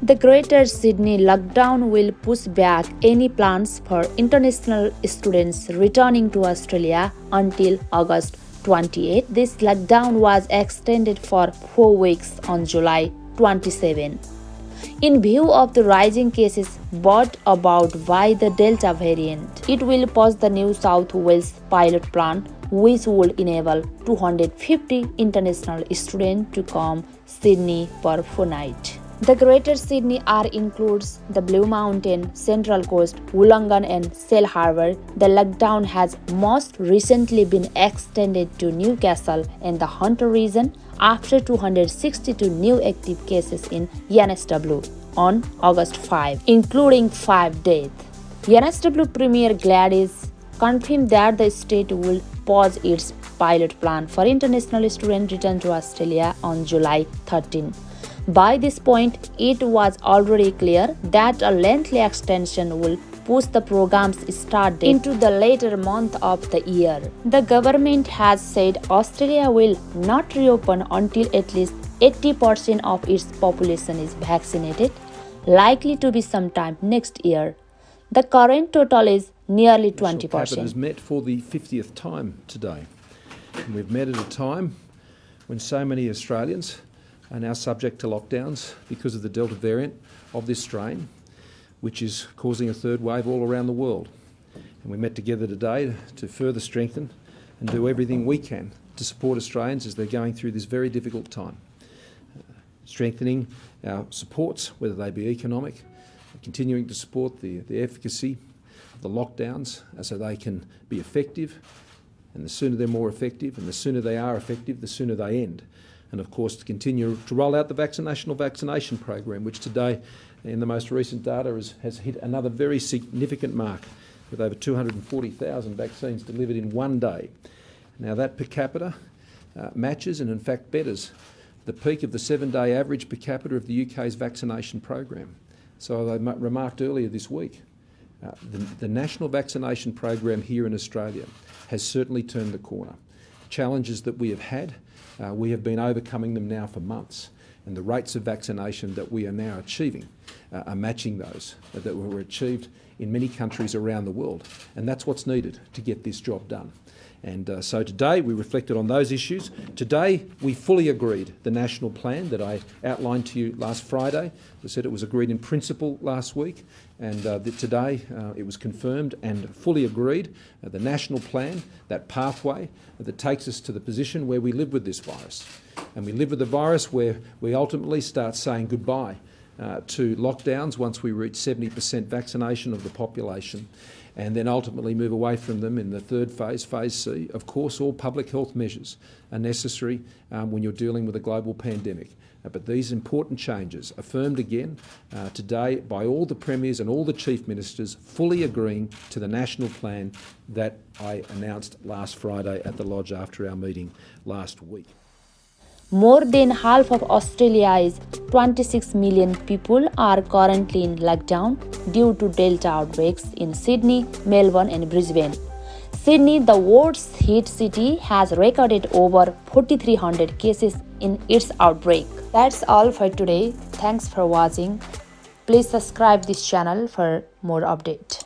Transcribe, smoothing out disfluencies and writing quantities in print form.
The Greater Sydney lockdown will push back any plans for international students returning to Australia until August 28. This lockdown was extended for 4 weeks on July 27. In view of the rising cases brought about by the Delta variant, it will pause the New South Wales pilot plan, which would enable 250 international students to come Sydney per fortnight. The Greater Sydney area includes the Blue Mountain, Central Coast, Wollongong and Shell Harbour. The lockdown has most recently been extended to Newcastle and the Hunter region after 262 new active cases in NSW on August 5, including 5 deaths. NSW Premier Gladys confirmed that the state will pause its pilot plan for international student return to Australia on July 13. By this point, it was already clear that a lengthy extension will push the program's start date into the later month of the year. The government has said Australia will not reopen until at least 80% of its population is vaccinated, likely to be sometime next year. The current total is nearly 20%. Cabinet has met for the 50th time today. And we've met at a time when so many Australians are now subject to lockdowns because of the Delta variant of this strain, which is causing a third wave all around the world. And we met together today to further strengthen and do everything we can to support Australians as they're going through this very difficult time. Strengthening our supports, whether they be economic, continuing to support the efficacy of the lockdowns so they can be effective, and the sooner they're more effective and the sooner they are effective, the sooner they end. And of course to continue to roll out the national vaccination program, which today in the most recent data has hit another very significant mark with over 240,000 vaccines delivered in one day. Now that per capita matches and in fact betters the peak of the 7-day average per capita of the UK's vaccination program. So I remarked earlier this week, the national vaccination program here in Australia has certainly turned the corner. The challenges that we have had, we have been overcoming them now for months, and the rates of vaccination that we are now achieving are matching those that were achieved in many countries around the world, and that's what's needed to get this job done. And so today we reflected on those issues. Today we fully agreed the national plan that I outlined to you last Friday. As I said, it was agreed in principle last week, and today it was confirmed and fully agreed, the national plan, that pathway that takes us to the position where we live with this virus. And we live with the virus where we ultimately start saying goodbye to lockdowns once we reach 70% vaccination of the population, and then ultimately move away from them in the third phase, phase C. Of course, all public health measures are necessary when you're dealing with a global pandemic. But these important changes, affirmed again today by all the premiers and all the chief ministers, fully agreeing to the national plan that I announced last Friday at the Lodge after our meeting last week. More than half of Australia's 26 million people are currently in lockdown due to Delta outbreaks in Sydney, Melbourne and Brisbane. Sydney, the world's hit city, has recorded over 4,300 cases in its outbreak. That's all for today. Thanks for watching. Please subscribe this channel for more updates.